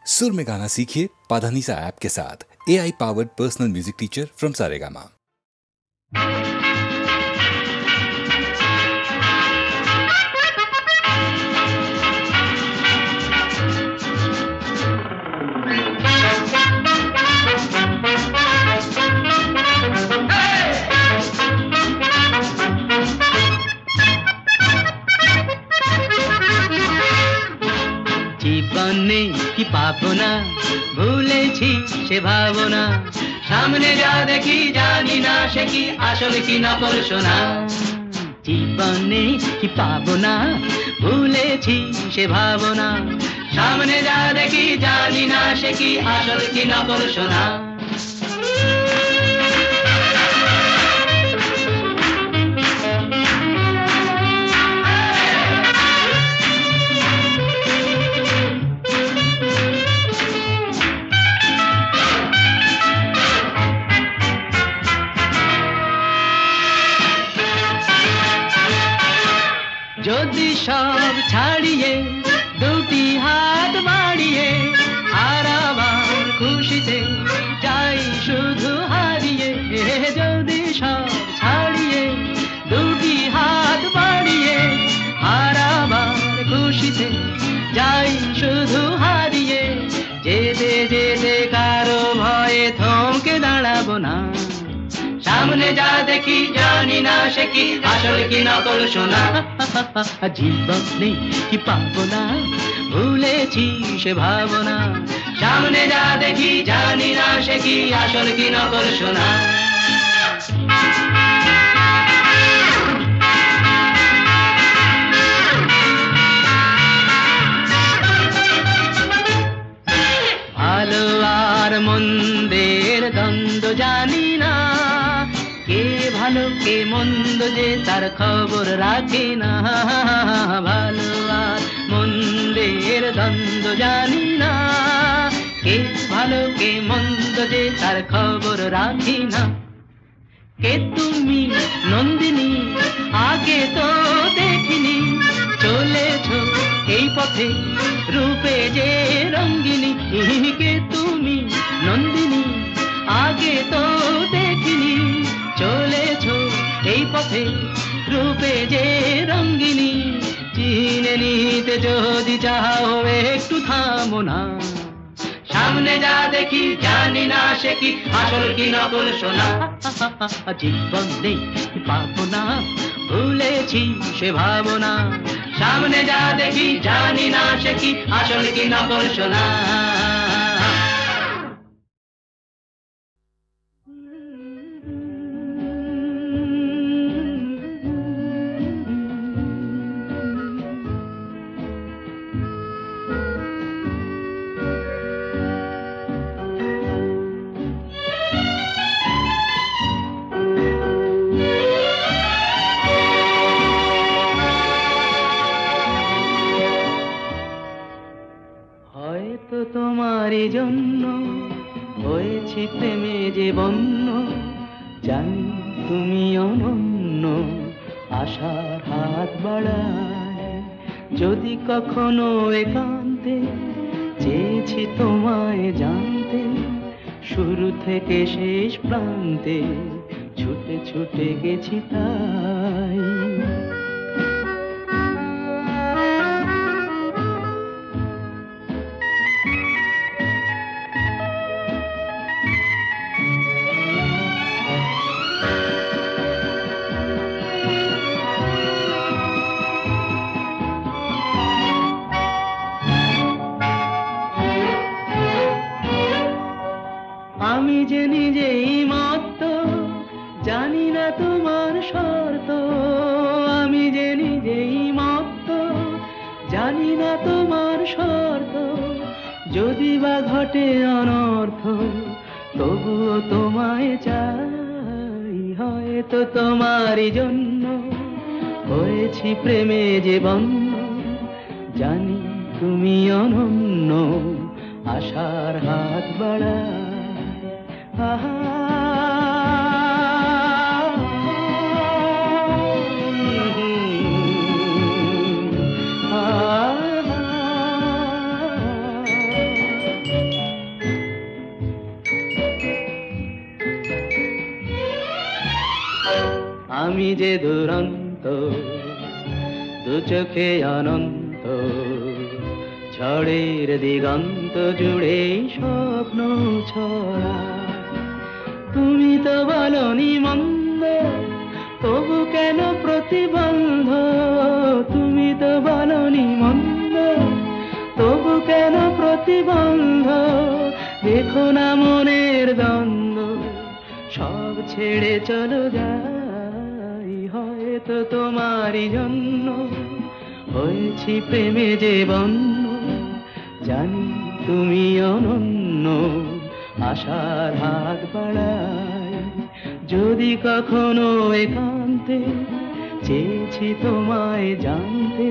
सुर में गाना सीखिए पाधानीसा ऐप के साथ। AI powered personal music teacher from Saregama. জীবনে কি পাবো না, ভুলেছি সে ভাবনা, সামনে যা দেখি জানি না সে কি আসল কি নকল সোনা। জীবনে কি পাবো না, ভুলেছি সে ভাবনা, সামনে যা দেখি জানি না সে কি আসল কি নকল সোনা। যদি সব ছাড়িয়ে দুটি হাত বাড়িয়ে আর আবার খুশিতে যাই শুধু হারিয়ে, যদি সব ছাড়িয়ে দুটি হাত বাড়িয়ে আর আবার খুশিতে যাই শুধু হারিয়ে, যেতে যেতে কারো ভয়ে থমকে দাঁড়াবো না, সামনে যা দেখি জানি না সে কি আসল কি নকল সোনা। জীবনে কি পাবো না, ভুলেছি সে ভাবনা, সামনে যা দেখি জানি না সে কি আসল কি নকল সোনা। ভালো আর মন্দের দ্বন্দ্ব জানি না, কে ভালো কে মন্দ যে তার খবর রাখে না। ভালো আর মন্দের দ্বন্দ্ব জানি না, কে ভালো কে মন্দ যে তার খবর রাখি না। কে তুমি নন্দিনী, আগে তো দেখিনি, চলেছ এই পথে রূপে যে রঙ্গিনী। কে তুমি নন্দিনী, আগে তো দেখিনি, চলেছ এই পথে রূপে যে রঙ্গিনী। চিনে নিতে যদি চাও একটু থামো না, সামনে যা দেখি জানি না সে কি আসল কি নকল সোনা। জীবনে কি পাবো না, ভুলেছি সে ভাবনা, সামনে যা দেখি জানি না সে কি আসল কি নকল সোনা। হয়তো তোমারই জন্য হয়েছি প্রেমে যে বন্য, জানি তুমি অনন্য, আশার হাত বাড়ায়। যদি কখনো একান্তে চেয়েছি তোমায় জানতে, শুরু থেকে শেষ প্রান্তে ছুটে ছুটে গেছি তাই। আমি যে নিজেই মত্ত, জানি না তোমার শর্ত। আমি যে নিজেই মত্ত, জানি না তোমার শর্ত। যদি বা ঘটে অনর্থ, তবুও তোমায় চাই। হয়তো তোমারই জন্য হয়েছি প্রেমে যে বন্য, জানি তুমি অনন্য, আশার হাত বাড়ায়। আমি যে দুরন্ত, দু চোখে অনন্ত, ঝড়ের দিগন্ত জুড়ে স্বপ্ন ছড়া। তুমি তো বলনি মন্দ, তবু কেন প্রতিবন্ধ? তুমি তো বলনি মন্দ, তবু কেন প্রতিবন্ধ? দেখো না মনের দ্বন্দ্ব, সব ছেড়ে চলো যাই। হয়তো তোমারই জন্য হয়েছি প্রেমে যে বন্য, জানি তুমি অনন্য, আশার হাত বাড়াই। যদি কখনো একান্তে চেয়েছি তোমায় জানতে,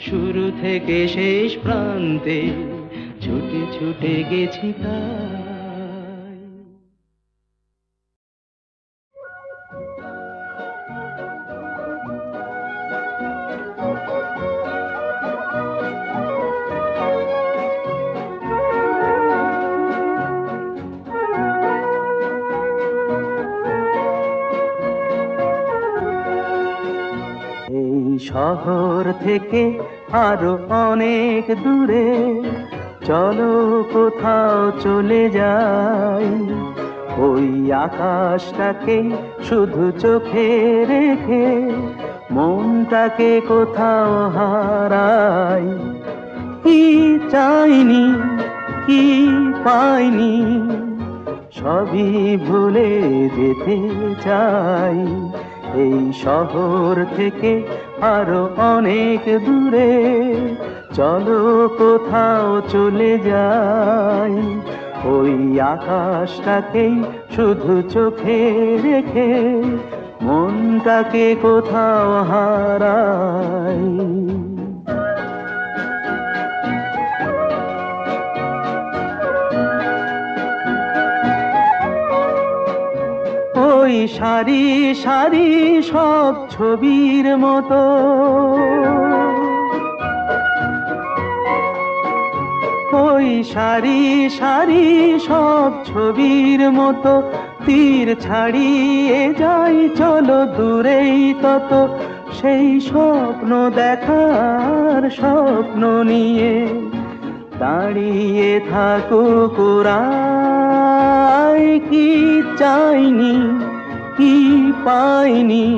শুরু থেকে শেষ প্রান্তে ছুটে ছুটে গেছি তাই। এই শহর থেকে আরো অনেক দূরে চলো কোথাও চলে যাই। ওই আকাশটাকে শুধু চোখে রেখে মনটাকে কোথাও হারাই। কি চাইনি, কি পাইনি, সবই ভুলে যেতে চাই। এই শহর থেকে আরো অনেক দূরে চলো কোথাও চলে যাই। ওই আকাশটাকেই শুধু চোখে রেখে মনটাকে কোথাও হারাই। ওই সারি সারি সব ছবির মতো, ওই সারি সারি সব ছবির মতো তীর ছাড়িয়ে যাই চলো দূরেই তত। সেই স্বপ্ন দেখার স্বপ্ন নিয়ে দাঁড়িয়ে থাকুক ওরাই। কি চাইনি, কি পাইনি,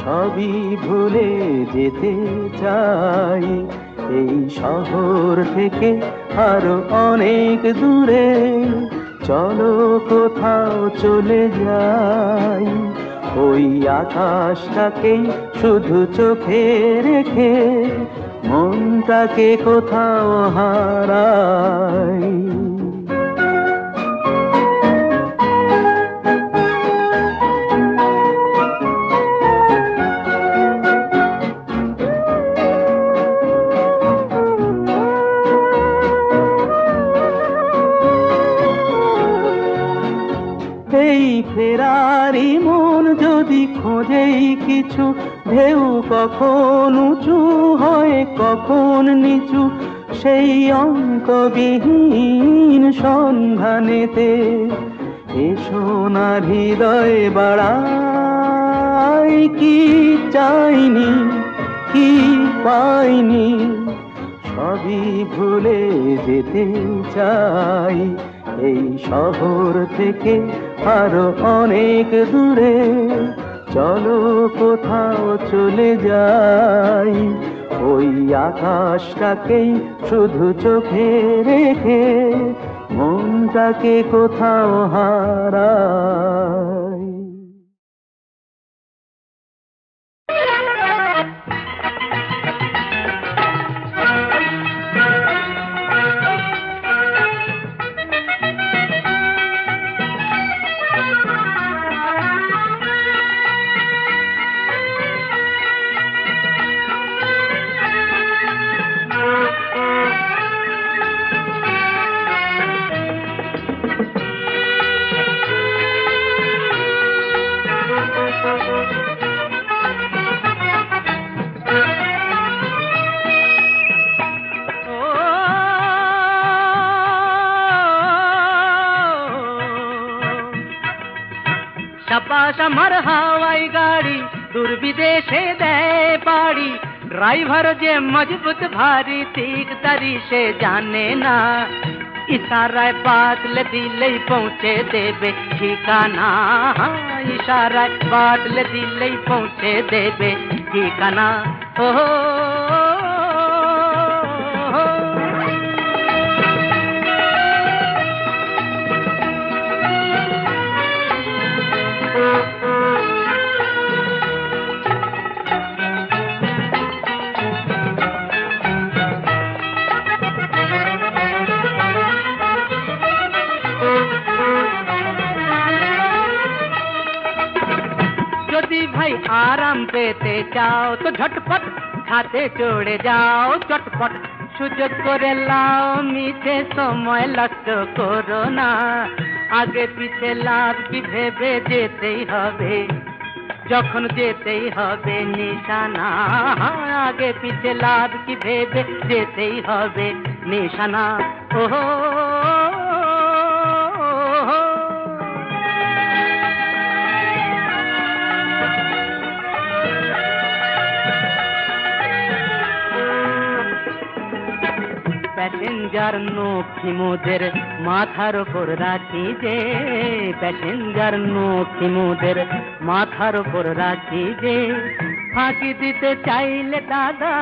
সবই ভুলে যেতে চাই। এই শহর থেকে আরো অনেক দূরে চলো কোথাও চলে যাই। ওই আকাশটাকেই শুধু চোখে রেখে মনটাকে কোথাও হারাই। এই ফেরারি মন যদি খোঁজেই কিছু, ঢেউ কখন উঁচু হয় কখন নিচু, সেই অঙ্কবিহীন সন্ধানেতে এসো না হৃদয় বাড়াই। কি চাইনি, কি পাইনি, সবই ভুলে যেতে চাই। এই শহর থেকে আরো অনেক দূরে চলো কোথাও চলে যাই। ওই আকাশটাকেই শুধু চোখে রেখে মনটাকে কোথাও হারাই। সাবাস আমার হাওয়াই গাড়ি দূর বিদেশে দেয় পাড়ি ড্রাইভার যে মজবুত ভারী দিকদারি সে জানে না ইশারায় বাতলে দিলেই পৌঁছে দেবে ঠিকানা ইশারায় বাতলে দিলেই পৌঁছে দেবে ঠিকানা ও भाई आराम पेते जाओ तो झटपट खाते चढ़े जाओ चटपट सुजोग करे लाओ मीठे समय नष्ट करो ना आगे पीछे लाभ की भेबे जेतेई हबे যখন যেতেই হবে নিশানা আগে পিছে লাভ কি ভেবে যেতেই হবে নিশানা ওহো প্যাসেঞ্জার নখি মোদের মাথার উপর রাখি যে প্যাসেঞ্জার নখি মোদের মাথার উপর রাখি যে ফাঁকি দিতে চাইলে দাদা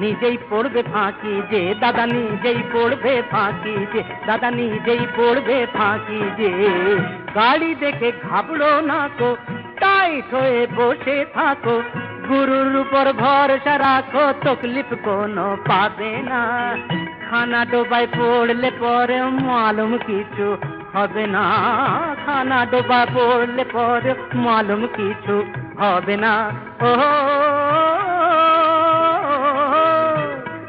নিজেই পড়বে ফাঁকি যে দাদা নিজেই পড়বে ফাঁকি যে দাদা নিজেই পড়বে ফাঁকি যে গাড়ি দেখে ঘাবড়ো না কো টাইট হয়ে বসে থাকো গুরুর উপর ভরসা রাখো তকলিফ কোনো পাবে না খানা ডোবায় পড়লে পরে মালুম কিছু হবে না খানা ডোবায় পড়লে পরে মালুম কিছু হবে না ও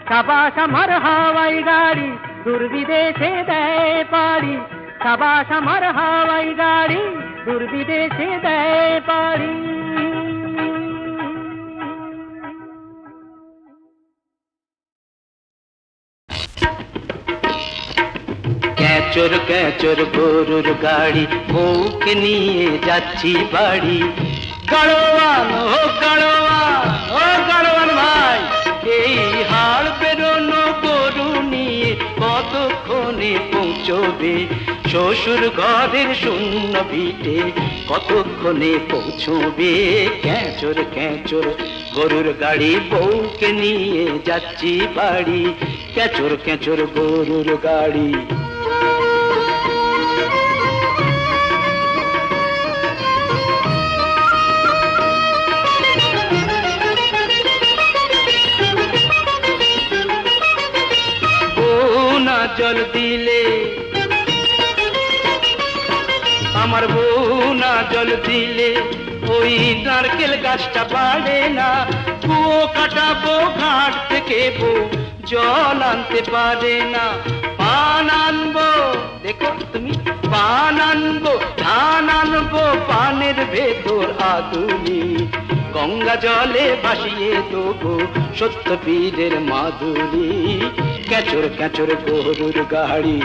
সাবাস আমার হাওয়াই গাড়ি দূর বিদেশে দেয় পাড়ি সাবাস আমার হাওয়াই গাড়ি দূর বিদেশে দেয় পাড়ি ক্যাচর ক্যাচর গরুর গাড়ি বউকে নিয়ে যাচ্ছি বাড়ি গাড়োয়ান ও গাড়োয়ান ও গাড়োয়ান ভাই এই হাড় বেরোনো গরু নিয়ে কতক্ষণে পৌঁছবে শ্বশুর ঘরের শূন্য ভিটে কতক্ষণে পৌঁছবে ক্যাচর ক্যাচর গরুর গাড়ি বউকে নিয়ে যাচ্ছি বাড়ি ক্যাচর ক্যাচর গরুর গাড়ি জল দিলে আমার বউ না জল দিলে ওই নারকেল গাছটা বাড়ে না কুয়ো কাটাবো ঘাট থেকে বউ জল আনতে পারে না পান আনবো দেখো তুমি পান আনবো ধান আনবো পানের ভেতর আদুলি গঙ্গা জলে ভাসিয়ে দেবো সত্য পীরের মাধুরী ক্যাচর ক্যাচর গরুর গাড়ি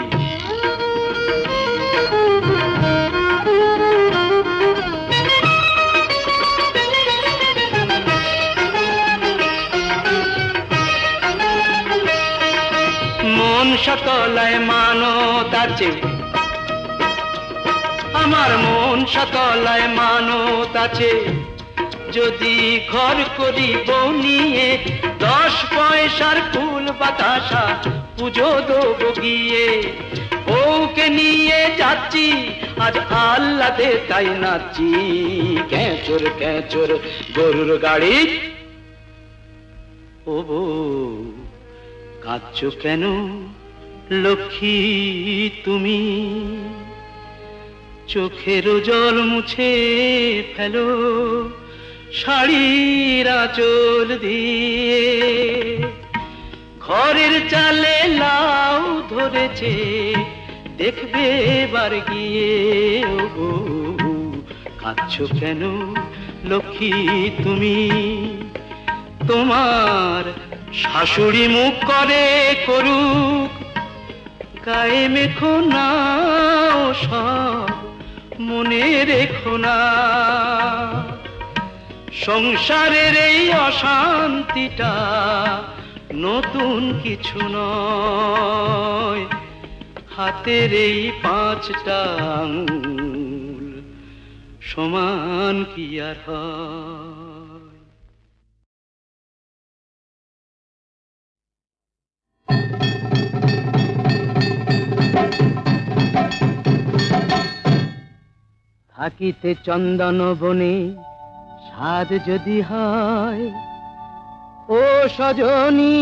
মন সকলায় মানত আছে আমার মন সকলায় মানত আছে যদি ঘর করি বউ নিয়ে 10 পয়সার ফুল বাতাসা পুজো দেবো গিয়ে বউকে নিয়ে যাচ্ছি আজ আল্লাদে তাই নাচি ক্যাচর ক্যাচর গরুর গাড়ি ও বউ কাঁদছো কেন লক্ষ্মী তুমি চোখের জল মুছে ফেলো শাড়ির আঁচল দিয়ে ঘরের চালে লাউ ধরেছে দেখবে বার গিয়ে ও কাঁদছো কেন লক্ষ্মী তুমি তোমার শাশুড়ি মুখ করে করুক গায়ে মেখো না সব মনে রেখো না, সংসারের এই অশান্তিটা নতুন কিছু নয়, হাতের এই 5টা আঙুল সমান কি আর হয়। থাকিতে চন্দন বনে স্বাদ যদি হয়, ও সজনী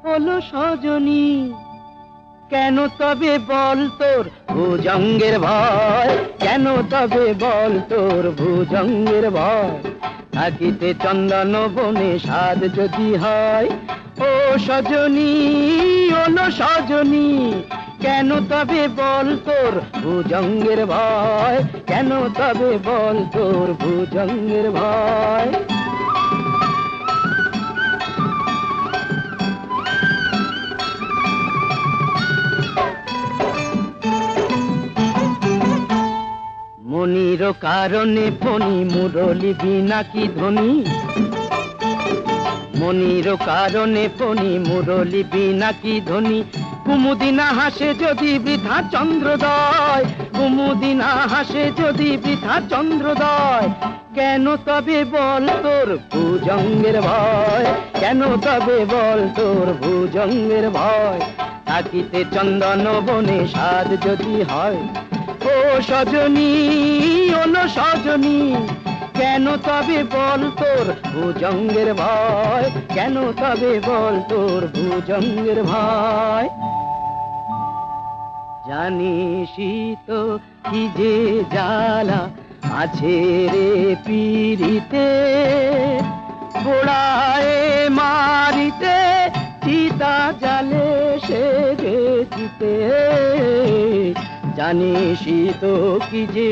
হলো সজনী, কেন তবে বল তোর ভুজঙ্গের ভয়, কেন তবে বল তোর ভুজঙ্গের ভয়। থাকিতে চন্দন বনে স্বাদ যদি হয়, ও সজনী হলো সজনী, কেন তবে বল তোর ভুজঙ্গের ভয়, কেন তবে বল তোর ভুজঙ্গের ভয়। মনির কারণে ফণি মুরলি বিনা কি ধ্বনি, মনির কারণে ফণি মুরলি বিনা কি ধ্বনি। কুমুদিনা হাসে যদি বৃথা চন্দ্রোদয়, কুমুদিনা হাসে যদি বৃথা চন্দ্রোদয়, কেন তবে বল তোর ভুজঙ্গের ভয়, কেন তবে বল তোর ভুজঙ্গের ভয়। থাকিতে চন্দন বনে স্বাদ যদি হয়, ও সজনী ওলো সজনী, কেন তবে বল তোর ভুজঙ্গের ভয়, কেন তবে বল তোর ভুজঙ্গের ভয়। জানিসই তো কি যে জ্বালা আছে রে পিরিতে, পোড়ায় মারিতে চিতা জালে সে গেছিতে। জানিসই তো কি যে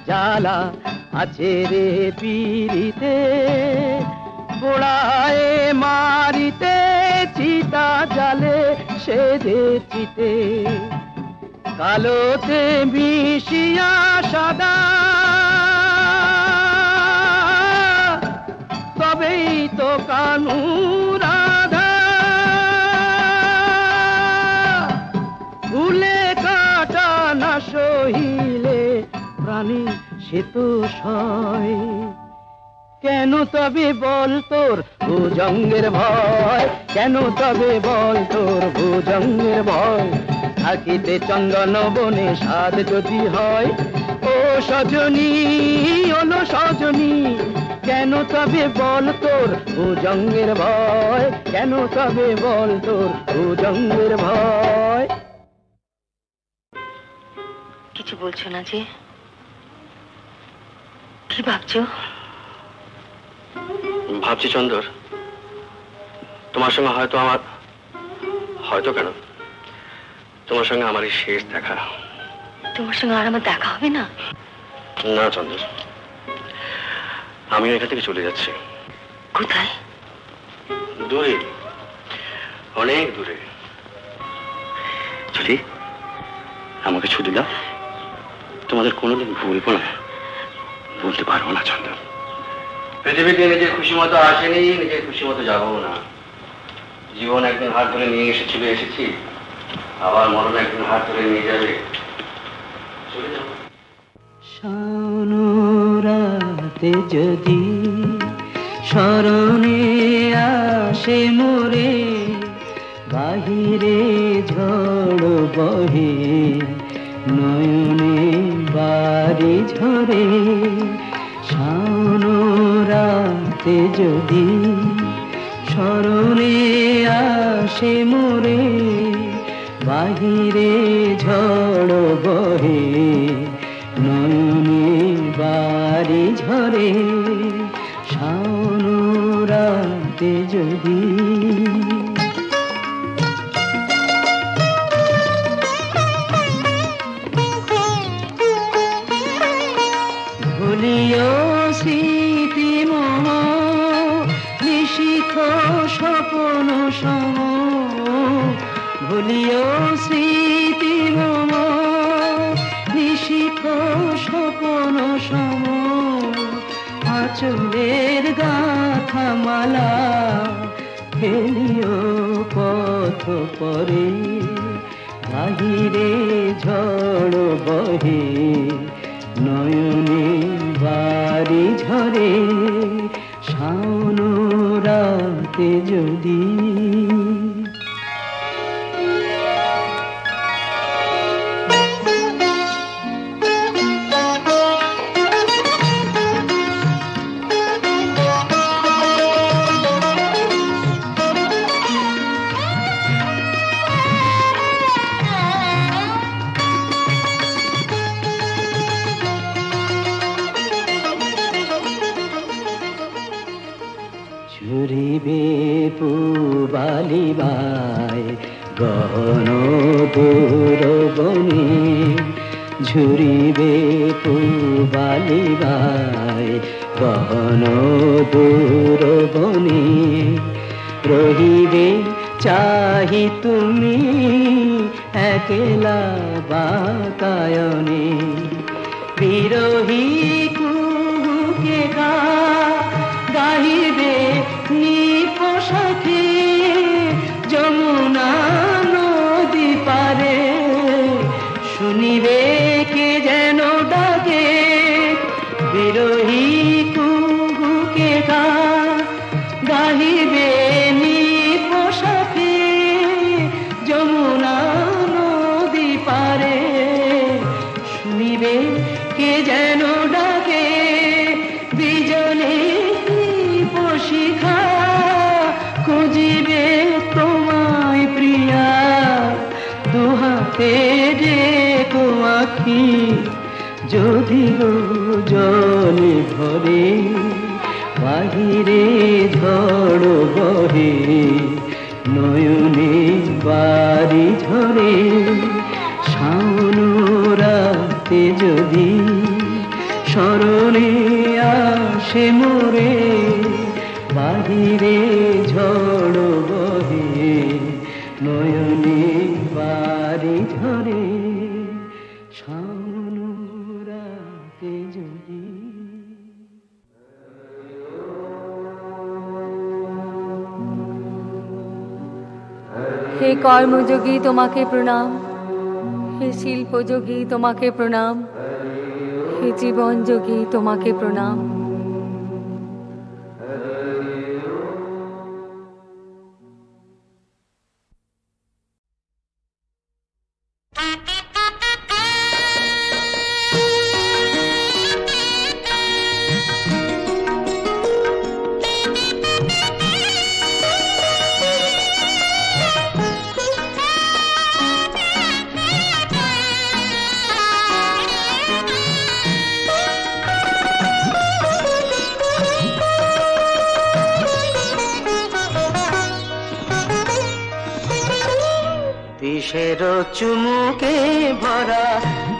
জ্বালা আছে রে পিরিতে, পোড়ায় মারিতে চিতা জালে সে গেছিতে। কালোতে মিশিয়া সাদা তবেই তো কানু রাধা, ভুলে কাটা না সহিলে প্রাণী সে তো সয়। কেন তবে বল তোর ভুজঙ্গের ভয়, কেন তবে বল তোর ভুজঙ্গের ভয়। থাকিতে চন্দন বনে স্বাদ যদি হয়, ও সজনী ওলো সজনী, কেন তবে বল তোর ভুজঙ্গের ভয়, কেন তবে বল তোর ভুজঙ্গের ভয়। কিছু বলছো না যে, কি ভাবছো? ভাবছি চন্দর, তোমার সঙ্গে হয়তো আমার, হয়তো কেন, তোমার সঙ্গে আমার এই শেষ দেখা। তোমার সঙ্গে আর আমার দেখা হবে না? না চন্দর, আমি এখান থেকে চলে যাচ্ছি। কোথায়? দূরে, অনেক দূরে। চলি, আমাকে ছুটি দাও, তোমাদের কোনোদিন ভুলবো না, বলতে পারবো না চন্দর। পৃথিবীতে নিজের খুশি মতো আসেনি, নিজের খুশি মতো যাবো না। জীবন একদিন হাত ধরে নিয়ে এসেছিল, এসেছি, আবার মরণ একদিন হাত ধরে নিয়ে যাবে, চলে যাবো। শানুরাতে যদি স্মরণে আসে মোরে, বাহিরে ঝড় বহে নয়নে বাড়ি ঝরে। শানুরাতে যদি স্মরণে আসে মোরে, বাহিরে ঝড় বহে নয়নে বাড়ি ঝরে। শানুরাতে যদি ভুলিও স্মৃতি মোহ নিশিখ স্বপন সম, ভুলিও স্মৃতি মোহ নিশিখ চুলের গাঁথা মালা ফেলিও পথ পরে বাহিরে ঝড় বহে নয়নে বাড়ি ঝরে শাওন রাতে যদি ঝুরিবে পুবালিবায় গহন দূর বনে ঝুরিবে পুবালিবায় গহন দূর বনে রহিবে চাহি তুমি একলা বাতায়নে বিরহী কুহুকে গাহিবে নিপোষাকে যমুনা নদী পারে শুনিবে কে যেন ডাকে বিরহী কুহুকে গাহিবে নিপোষাকে যমুনা নদী পারে শুনিবে কে যেন ডাকে বিজনে শিখা খুঁজিবে তোমায় প্রিয়া দুহাতে ডেকো আখি যদি জলে ভরে বাহিরে ঝড় বহে নয়নে বাড়ি ঝরে শাওন রাতে যদি স্মরণে আসে মোরে বাহিরে ঝড় বহে নয়নে বাড়ি ঝরে শাওন রাতে যদি হে কর্মযোগী তোমাকে প্রণাম, হে শিল্পযোগী তোমাকে প্রণাম, হে জীবনযোগী তোমাকে প্রণাম। বিষের চুমুকে ভরা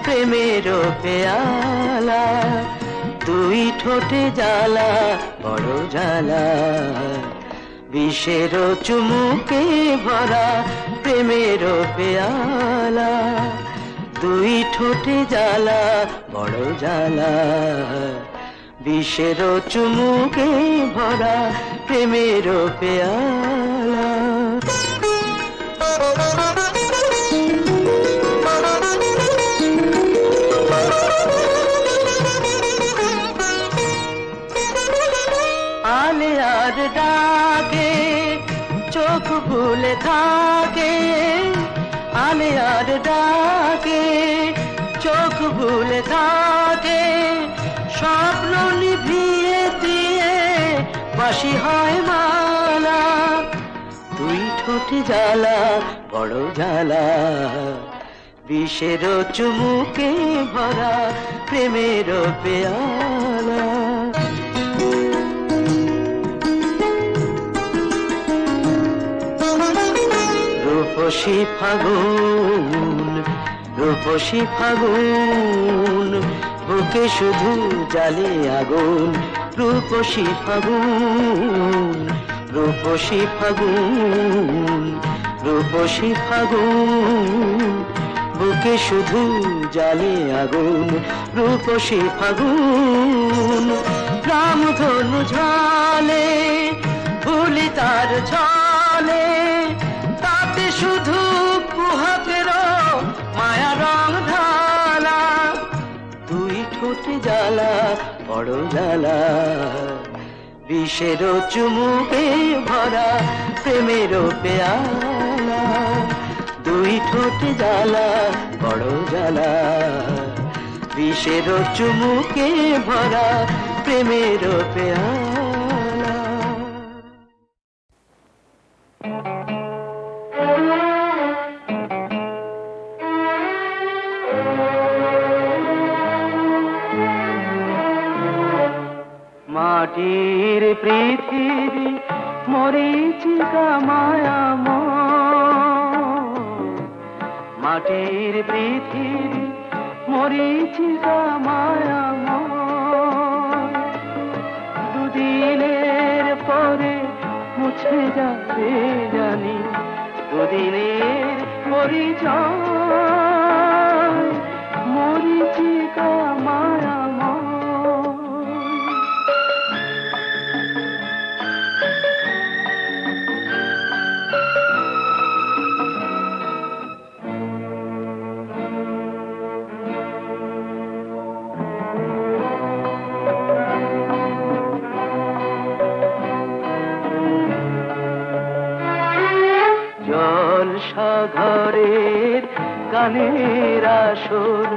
প্রেমের পেয়ালা দুই ঠোঁটে জ্বালা বড় জ্বালা বিষের চুমুকে ভরা প্রেমের পেয়ালা দুই ঠোঁটে জ্বালা বড় জ্বালা বিষের চুমুকে ভরা প্রেমের পেয়ালা আলে আর ডাকে চোখ ভুলে থাকে আলে আর ডাকে চোখ ভুলে থাকে স্বপ্ন নিভিয়ে দিয়ে বাসি হয় মালা দুই ঠোঁটে জ্বালা বড় জ্বালা বিষের চুমুকে ভরা প্রেমের পেয়ালা রূপসী ফাগুন রূপসী ফাগুন বুকে শুধু জ্বালে আগুন রূপসী ফাগুন রূপসী ফাগুন রূপসী ফাগুন বুকে শুধু জ্বালে আগুন রূপসী ফাগুন রামধনু ঝালে ভুলি তার ছলে, তাতে শুধু কুহকের মায়া রং ঢালা। দুই ঠোঁটে জ্বালা বড় জ্বালা, বিষের চুমুকে ভরা প্রেমের পেয়ালা। দুই ঠোঁটে জ্বালা বড় জ্বালা, বিষের চুমুকে ভরা প্রেমের পেয়ালা। মাটির পৃথিবী মরীচিকা মায়াময়, মাটির পৃথিবী মরীচিকা মায়াময়। দুদিনের পরে মুছে যাবে জানি, দুদিনের পরিচয় মরীচিকা মায়াময়। সাগরের গানের আসর,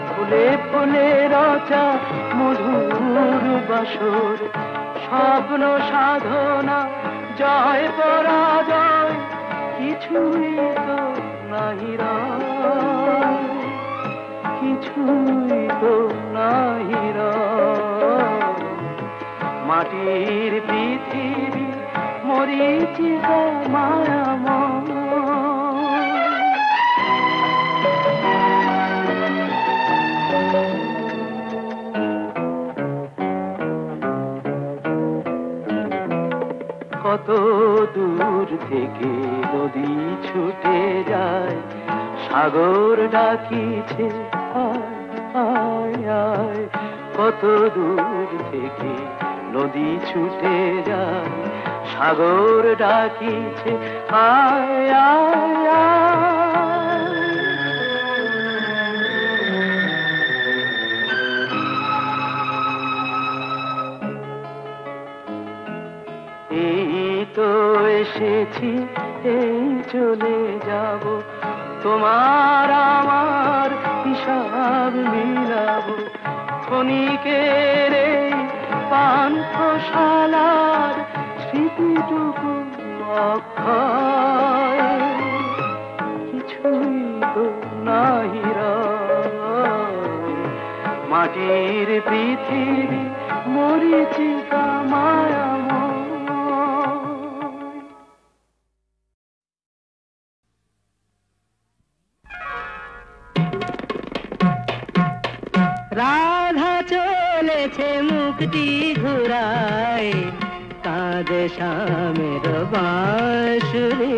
ফুলে ফুলে রচা মধুর বাসর। স্বপ্ন সাধনা জয় পরাজয় কিছুই তো নাহি রয়, কিছুই তো নাহি রয়। মাটির পৃথিবী মরীচিকা মায়াময়। কত দূর থেকে নদী ছুটে যায়, সাগর ডাকিছে আয় আয় আয়। কত দূর থেকে নদী ছুটে যায়, সাগর ডাকিছে আয় আয় আয়। এই তো এসেছি, এই চলে যাব, তোমার আমার হিসাব মিলাবো। ক্ষণিকের এই পান্থশালার স্মৃতিটুকু অক্ষয়, কিছুই তো নাহি রয়। মাটির পৃথিবী মরীচিকা মায়াময়। রাধা চলেছে মুক্তি ঘুরায়, কাঁদে শ্যামের বাঁশুরি।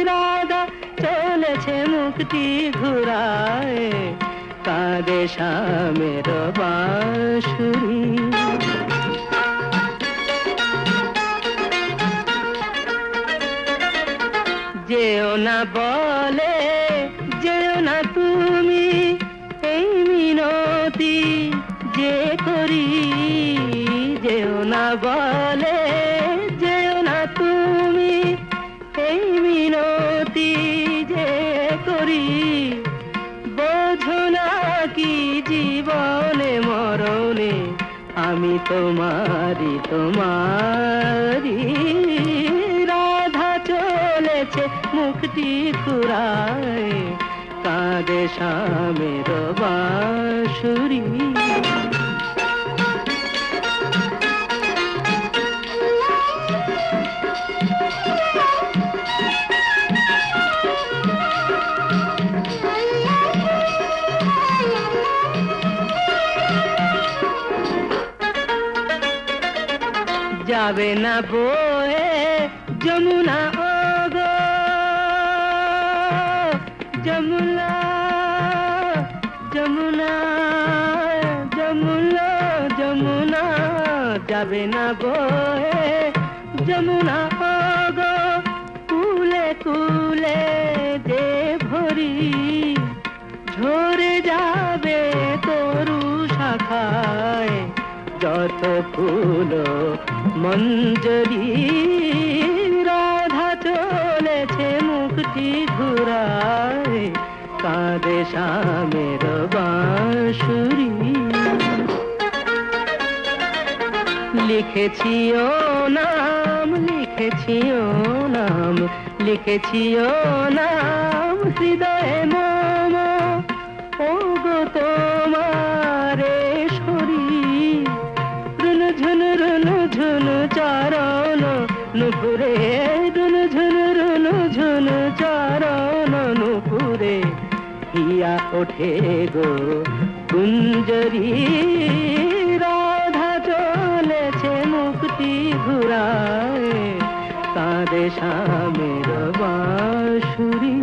রাধা চলেছে মুক্তি ঘুরায়, কাঁদে শ্যামের বাঁশুরি। যেও না বলে, যেও না তুমি, এই মিনতি যে করি। যেও না বলে, যেও না তুমি, এই মিনতি যে করি। বোঝো না কি জীবনে মরণে আমি তোমারি তোমারি। রাধা চলেছে মুক্তি ঘুরায়, কাঁদে শ্যামের বাঁশুরি। যাবে না বয়ে যমুনা ওগো যমুনা যমুনা যমুনা যমুনা যাবে না বয়ে, যমুনা গো কুলে কুলে যে ভরি, ঝরে যাবে তরু শাখায় যত ফুল মঞ্জরি। রাধা চলেছে মুক্তি ঘুরায়, কাঁদে শ্যামের বাঁশুরি। লিখেছি ও নাম, লিখেছি ও নাম, লিখেছি ও নাম হৃদয়ে মম। ও গো তোমারে সরি, রুন ঝুন রুন ঝুন চরণ নুপুরে, রুন ঝুন রুন ঝুন চরণ নুপুরে। হিয়া ওঠে গো কুঞ্জরি, রাধা চলেছে মুক্তি ঘুরায়, কাঁদে শ্যামের বাঁশুরি।